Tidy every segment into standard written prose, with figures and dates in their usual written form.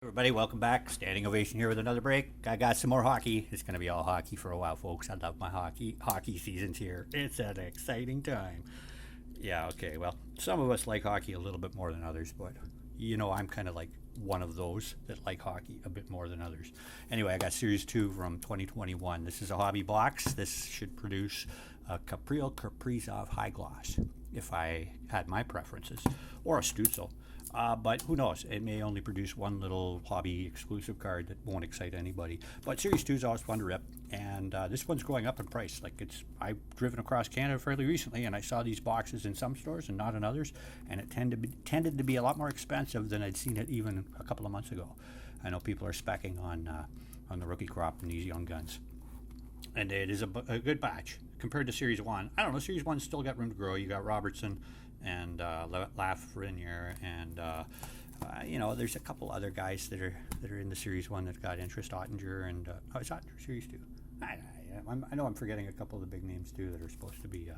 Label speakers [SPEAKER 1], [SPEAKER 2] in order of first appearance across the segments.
[SPEAKER 1] Everybody, welcome back. Standing ovation here with another break. I got some more hockey. It's going to be all hockey for a while, folks. I love my hockey. Hockey season's here. It's an exciting time. Yeah, okay. Well, some of us like hockey a little bit more than others, but I'm kind of like one of those that like hockey a bit more than others. Anyway, I got Series 2 from 2021. This is a hobby box. This should produce a Kaprizov High Gloss if I had my preferences, or a Stootz. But who knows? It may only produce one little hobby exclusive card that won't excite anybody. But Series 2 is always fun to rip, and this one's going up in price. I've driven across Canada fairly recently, and I saw these boxes in some stores and not in others, and it tended to be a lot more expensive than I'd seen it even a couple of months ago. I know people are specking on the rookie crop and these young guns, and it is a good batch compared to Series 1. I don't know, Series 1's still got room to grow. You got Robertson and Lafreniere, and there's a couple other guys that are in the Series 1 that got interest. Ottinger and it's Ottinger Series 2. I know I'm forgetting a couple of the big names too that are supposed to be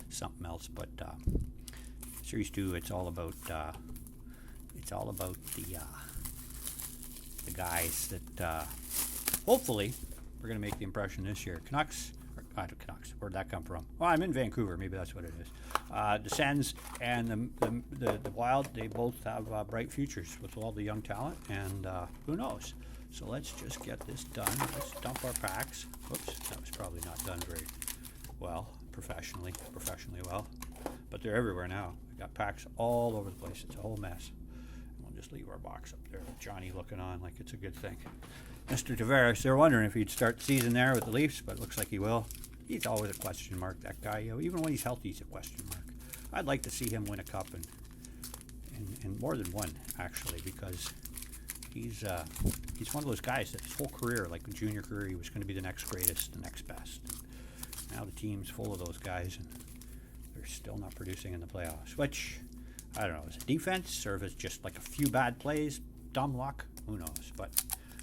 [SPEAKER 1] something else, but Series 2, it's all about the guys that hopefully we're going to make the impression this year. Canucks. Canucks. Where'd that come from? Well, I'm in Vancouver. Maybe that's what it is. The Sens and the Wild, they both have bright futures with all the young talent, and who knows? So let's just get this done. Let's dump our packs. Oops, that was probably not done very well, professionally well. But they're everywhere now. We got packs all over the place. It's a whole mess. We'll just leave our box up there with Johnny looking on like it's a good thing. Mr. Tavares, they're wondering if he'd start the season there with the Leafs, but it looks like he will. He's always a question mark, that guy. Even when he's healthy, he's a question mark. I'd like to see him win a cup, and more than one, actually, because he's one of those guys that his whole career, like junior career, he was going to be the next greatest, the next best. And now the team's full of those guys, and they're still not producing in the playoffs, which, I don't know, is it defense, or if it's just like a few bad plays, dumb luck? Who knows? But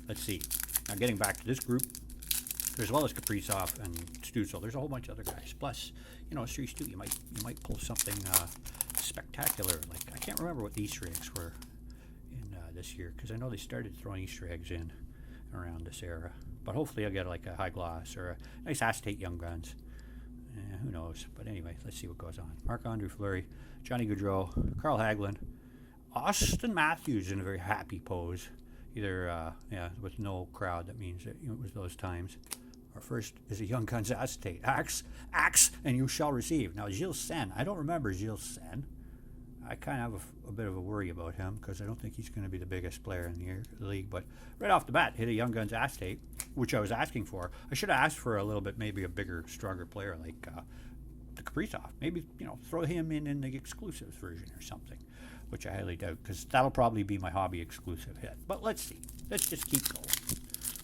[SPEAKER 1] let's see. Now, getting back to this group, as well as Kaprizov and Stootz, there's a whole bunch of other guys. Plus, Series 2, you might pull something spectacular. Like, I can't remember what the Easter eggs were in this year, because I know they started throwing Easter eggs in around this era. But hopefully I'll get like a high gloss or a nice acetate young guns. Who knows? But anyway, let's see what goes on. Marc-Andre Fleury, Johnny Gaudreau, Carl Hagelin, Austin Matthews in a very happy pose. Either, with no crowd, that means that it was those times. Our first is a Young Guns acetate. Axe, and you shall receive. Now, Gilles Sen, I don't remember Gilles Sen. I kind of have a bit of a worry about him because I don't think he's going to be the biggest player in the league. But right off the bat, hit a Young Guns acetate, which I was asking for. I should have asked for a little bit, maybe a bigger, stronger player like the Kaprizov. Maybe, throw him in the exclusives version or something, which I highly doubt, because that'll probably be my hobby exclusive hit. But let's see. Let's just keep going.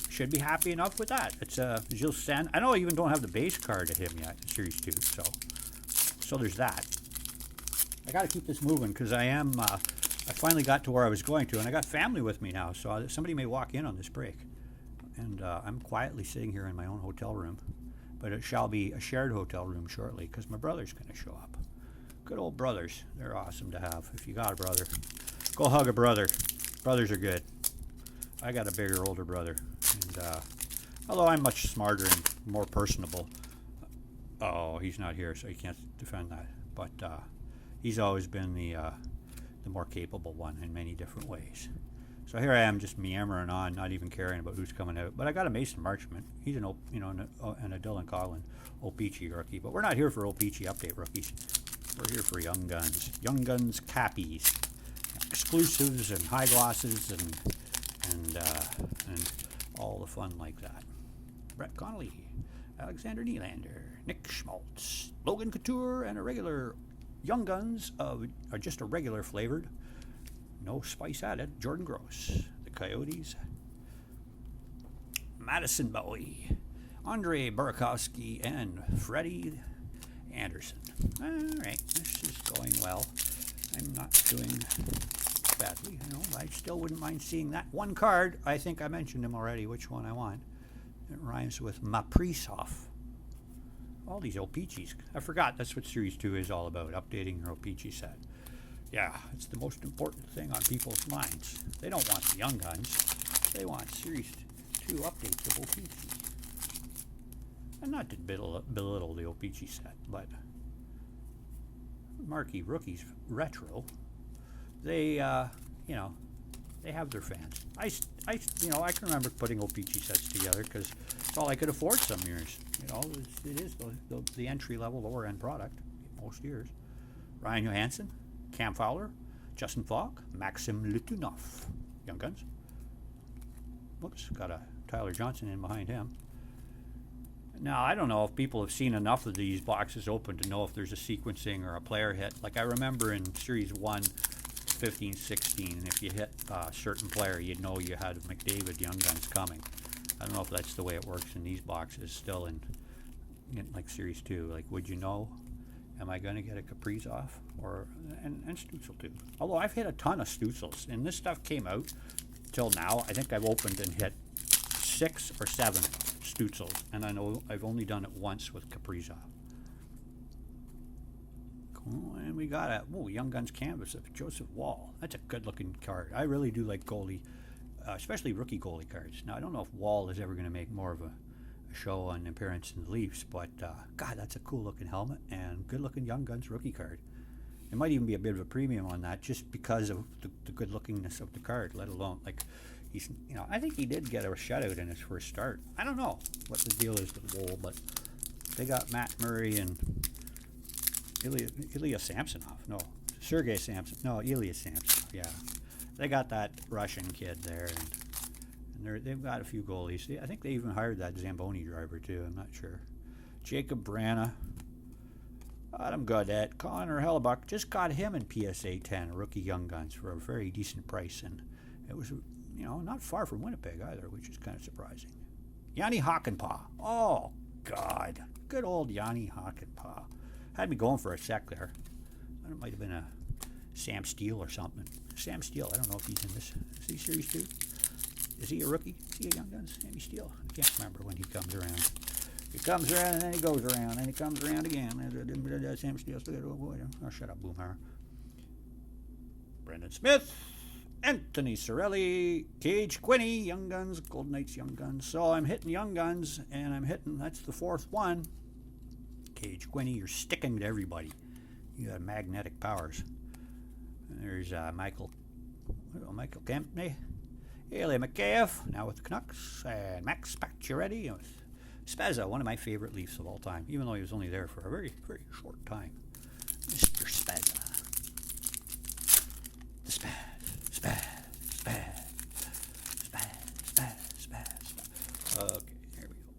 [SPEAKER 1] Should be happy enough with that. It's Gilles Sen. I know I even don't have the base card of him yet in Series 2, so there's that. I got to keep this moving because I finally got to where I was going to, and I got family with me now, so somebody may walk in on this break. And I'm quietly sitting here in my own hotel room, but it shall be a shared hotel room shortly because my brother's going to show up. Good old brothers. They're awesome to have. If you got a brother, go hug a brother. Brothers are good. I got a bigger, older brother. And although I'm much smarter and more personable, he's not here, so he can't defend that. But he's always been the more capable one in many different ways. So here I am, just meandering on, not even caring about who's coming out. But I got a Mason Marchment. He's and a Dylan Coghlan, O-Pee-Chee rookie. But we're not here for O-Pee-Chee update rookies. We're here for Young Guns. Young Guns Kappies. Exclusives and high glosses and all the fun like that. Brett Connolly, Alexander Nylander, Nick Schmaltz, Logan Couture, and a regular Young Guns are just a regular flavored, no spice added, Jordan Gross. The Coyotes, Madison Bowie, Andre Burakovsky, and Freddie Anderson. All right, this is going well. I'm not doing badly. I still wouldn't mind seeing that one card. I think I mentioned him already, which one I want. It rhymes with Maprisov. All these O-Pee-Chees. I forgot that's what Series 2 is all about, updating your O-Pee-Chee set. Yeah, it's the most important thing on people's minds. They don't want the young guns. They want Series 2 updates of O-Pee-Chee. And not to belittle the O-Pee-Chee set, but Marquee Rookies Retro, they, they have their fans. I can remember putting O-Pee-Chee sets together because it's all I could afford some years. It is the entry-level, lower-end product most years. Ryan Johansson, Cam Fowler, Justin Falk, Maxim Litunov. Young Guns. Whoops, got a Tyler Johnson in behind him. Now, I don't know if people have seen enough of these boxes open to know if there's a sequencing or a player hit. Like I remember in Series 1, 15, 16, and if you hit a certain player, you'd know you had McDavid Young Guns coming. I don't know if that's the way it works in these boxes still in like Series 2. Like, would you know? Am I going to get a Kaprizov? And Stootz too. Although I've hit a ton of Stootzels, and this stuff came out till now. I think I've opened and hit 6 or 7 Stootzels, and I know I've only done it once with Kaprizov. Cool, and we got a Young Guns canvas of Joseph Wall. That's a good-looking card. I really do like goalie, especially rookie goalie cards. Now, I don't know if Wall is ever going to make more of a show on appearance in the Leafs, but God, that's a cool-looking helmet and good-looking Young Guns rookie card. It might even be a bit of a premium on that just because of the good-lookingness of the card, let alone, like, I think he did get a shutout in his first start. I don't know what the deal is with Wool, but they got Matt Murray and Ilya Samsonov. No, Sergei Samsonov. No, Ilya Samsonov. Yeah, they got that Russian kid there, and they've got a few goalies. I think they even hired that Zamboni driver too. I'm not sure. Jacob Brana, Adam Gaudette, Connor Hellebuck. Just got him in PSA 10, rookie Young Guns, for a very decent price, and it was not far from Winnipeg either, which is kind of surprising. Yanni Hakanpää. Oh God, good old Yanni Hakanpää. Had me going for a sec there. It might have been a Sam Steele or something. Sam Steele, I don't know if he's in this. Is he Series 2? Is he a rookie? Is he a Young Guns? Sammy Steele? I can't remember when he comes around. He comes around and then he goes around and he comes around again. Sam Steele. Oh, shut up, Boomhauer. Brendan Smith. Anthony Cirelli. Cage Quinney. Young Guns. Golden Knights Young Guns. So I'm hitting Young Guns, and that's the fourth one. Cage Quinney, you're sticking to everybody. You got magnetic powers. And there's Michael Kempney, Haley McCaff, now with the Canucks, and Max Pacioretty with Spezza, one of my favorite Leafs of all time, even though he was only there for a very, very short time. Mr. Spezza. The Spaz. Okay, here we go.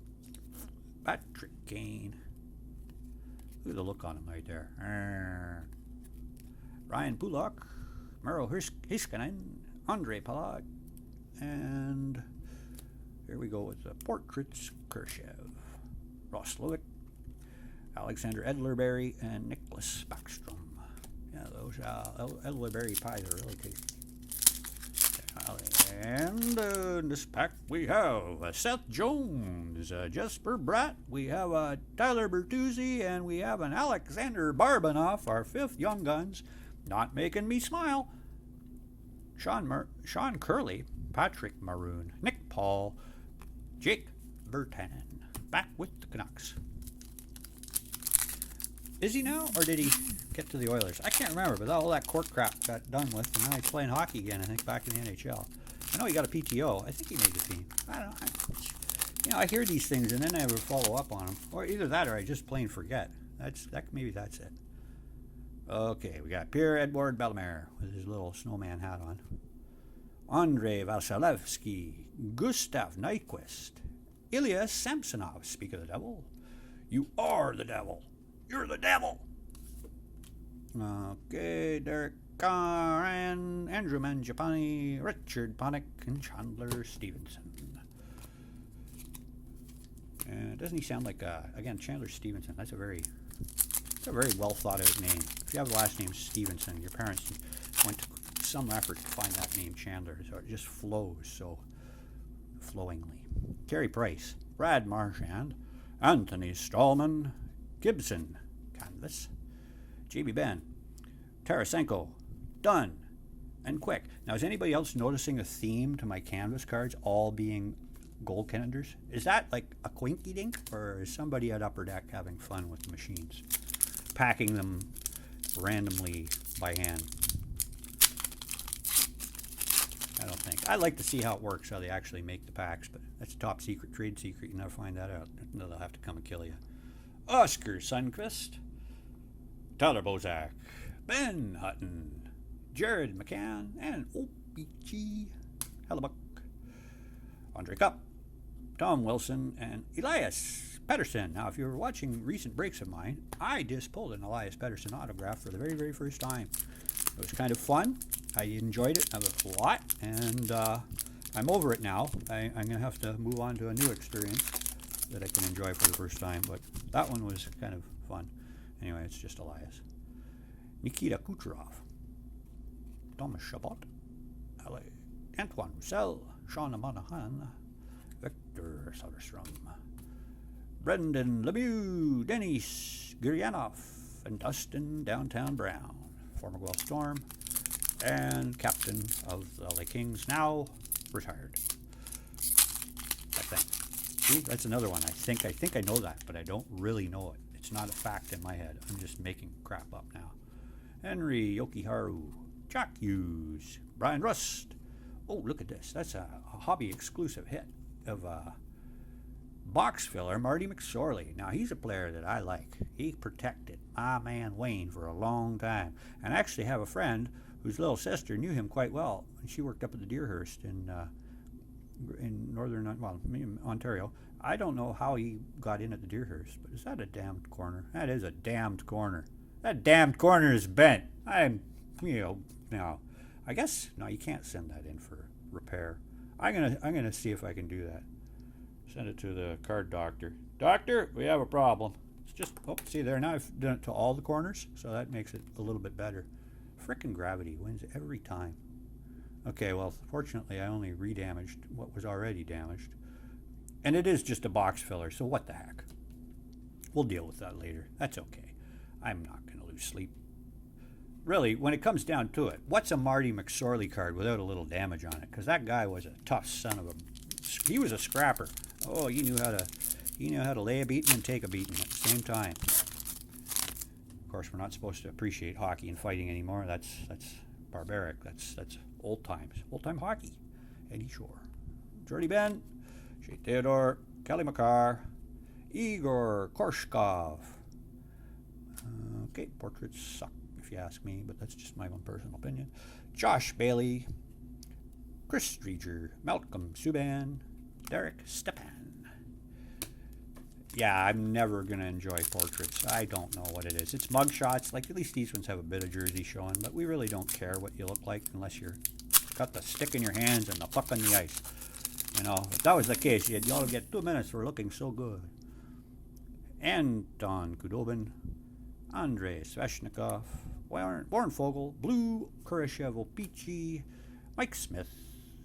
[SPEAKER 1] Patrick Kane. Look at the look on him right there. Ryan Pulak, Miro Heiskanen, Andre Palat, and here we go with the portraits: Khrushchev, Ross Lewick, Alexander Edlerberry, and Nicholas Backstrom. Yeah, those Edlerberry pies are really tasty. And in this pack we have Seth Jones, Jesper Bratt, we have Tyler Bertuzzi, and we have an Alexander Barbanoff, our fifth Young Guns. Not making me smile. Sean Curley, Patrick Maroon, Nick Paul, Jake Virtanen, back with the Canucks. Is he now, or did he get to the Oilers? I can't remember, but all that court crap got done with, and now he's playing hockey again, I think, back in the NHL. I know he got a PTO. I think he made the team. I don't know. I hear these things, and then I never follow up on them. Or either that, or I just plain forget. Maybe that's it. Okay, we got Pierre-Edouard Bellemare with his little snowman hat on. Andrei Vasilevsky, Gustav Nyquist, Ilya Samsonov, speak of the devil. You are the devil. You're the devil. Okay, Derek Carr and Andrew Mangiapane, Richard Panik, and Chandler Stevenson. Doesn't he sound like, again, Chandler Stevenson? That's a very well thought out name. If you have the last name Stevenson, your parents went to some effort to find that name Chandler, so it just flows so flowingly. Carey Price, Brad Marchand, Anthony Stallman, Gibson, Canvas, J.B. Benn, Tarasenko, Done. And quick. Now, is anybody else noticing a theme to my canvas cards all being goaltenders? Is that like a quinky dink, or is somebody at Upper Deck having fun with the machines? Packing them randomly by hand. I don't think. I like to see how it works, how they actually make the packs, but that's a top secret, trade secret. You never find that out. They'll have to come and kill you. Oscar Sundquist, Tyler Bozak, Ben Hutton, Jared McCann, and OPG Hellebuck, Andre Cup, Tom Wilson, and Elias Pettersson. Now, if you were watching recent breaks of mine, I just pulled an Elias Pettersson autograph for the very, very first time. It was kind of fun. I enjoyed it a lot, and I'm over it now. I'm going to have to move on to a new experience that I can enjoy for the first time, but that one was kind of fun. Anyway, it's just Elias. Nikita Kucherov, Thomas Chabot, Antoine Roussel, Sean Monahan, Victor Soderstrom, Brendan Lemieux, Denis Gurianov, and Dustin Downtown Brown, former Guelph Storm, and captain of the LA Kings, now retired. I think. See, that's another one. I think I know that, but I don't really know it. It's not a fact in my head. I'm just making crap up now. Henry Yokiharu, Jack Hughes, Brian Rust. Oh, look at this. That's a hobby exclusive hit of box filler, Marty McSorley. Now, he's a player that I like. He protected my man Wayne for a long time. And I actually have a friend whose little sister knew him quite well. And she worked up at the Deerhurst in northern, Ontario. I don't know how he got in at the Deerhurst, but is that a damned corner? That is a damned corner. That damned corner is bent. Now, I guess, no, you can't send that in for repair. I'm gonna see if I can do that. Send it to the card doctor. Doctor, we have a problem. It's just, see there, now I've done it to all the corners, so that makes it a little bit better. Frickin' gravity wins every time. Okay, well, fortunately I only redamaged what was already damaged. And it is just a box filler, so what the heck. We'll deal with that later. That's okay. I'm not going to lose sleep. Really, when it comes down to it, what's a Marty McSorley card without a little damage on it? Because that guy was a tough son of a... He was a scrapper. Oh, he knew how to lay a beating and take a beating at the same time. Of course, we're not supposed to appreciate hockey and fighting anymore. That's barbaric. That's old times. Old time hockey. Eddie Shore, Jordy Ben, Shea Theodore, Kelly McCarr, Igor Korshkov. Okay, portraits suck if you ask me, but that's just my own personal opinion. Josh Bailey, Chris Streeger, Malcolm Subban, Derek Stepan. Yeah, I'm never going to enjoy portraits. I don't know what it is. It's mugshots. Like, at least these ones have a bit of jersey showing, but we really don't care what you look like unless you're got the stick in your hands and the puck on the ice. You know, if that was the case, you'd all get 2 minutes for looking so good. Anton Kudobin, Andrei Sveshnikov, Warren Fogle, Blue Kurashev Opichi, Mike Smith,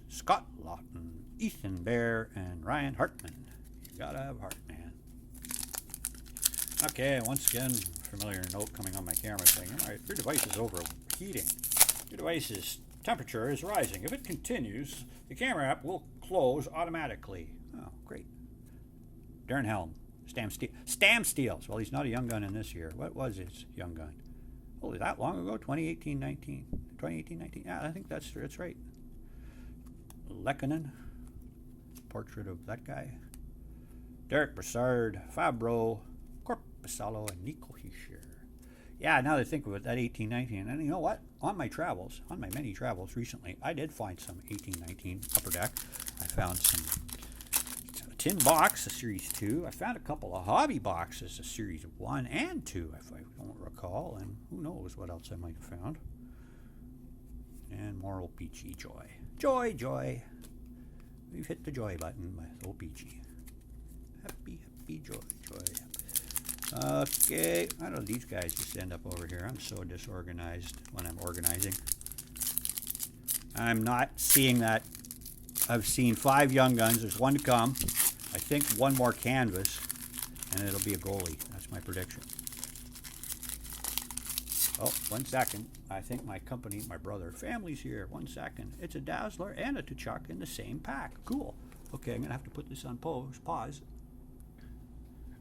[SPEAKER 1] Scott Lawton, Ethan Bear, and Ryan Hartman. You gotta have heart, man. Okay, once again, familiar note coming on my camera saying, your device is overheating. Your device's temperature is rising. If it continues, the camera app will close automatically. Oh, great. Darren Helm, Stam Steels. Well, he's not a young gun in this year. What was his young gun? Holy, that long ago? 2018-19. 2018-19. Yeah, I think that's right. Lekkonen. Portrait of that guy. Derek Brassard, Fabro, Corpusalo, and Nico Hischier. Yeah, now that I think of it, that 18-19. And you know what? On my many travels recently, I did find some 18-19 Upper Deck. I found some tin box, a Series 2. I found a couple of hobby boxes, a Series 1 and 2, if I don't recall. And who knows what else I might have found. And more OPG joy. Joy. We've hit the joy button with OPG. Happy, joy. Okay, I don't know, these guys just end up over here. I'm so disorganized when I'm organizing. I'm not seeing that. I've seen 5 young guns. There's one to come. I think one more canvas, and it'll be a goalie. That's my prediction. Oh, 1 second. I think my company, my brother, family's here. 1 second. It's a Dazzler and a T'Chuk in the same pack. Cool. Okay, I'm going to have to put this on pause.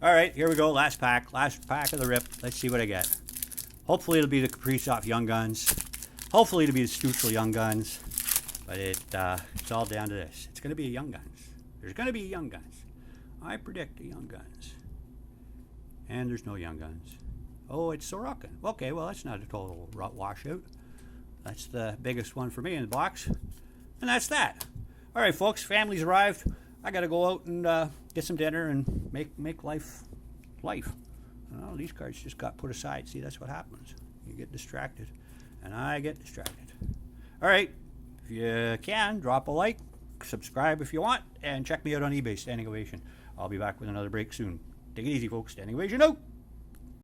[SPEAKER 1] All right, here we go. Last pack of the rip. Let's see what I get. Hopefully it'll be the Kaprizov Young Guns. Hopefully it'll be the Stootz Young Guns. But it's all down to this. It's going to be a Young Guns. There's going to be Young Guns. I predict a Young Guns. And there's no Young Guns. Oh, it's Sorokin. Okay, well, that's not a total washout. That's the biggest one for me in the box. And that's that. All right, folks, family's arrived. I got to go out and get some dinner and make life. Well, these cards just got put aside. See, that's what happens. You get distracted, and I get distracted. All right, if you can, drop a like, subscribe if you want, and check me out on eBay, Standing Ovation. I'll be back with another break soon. Take it easy, folks. Standing Ovation out.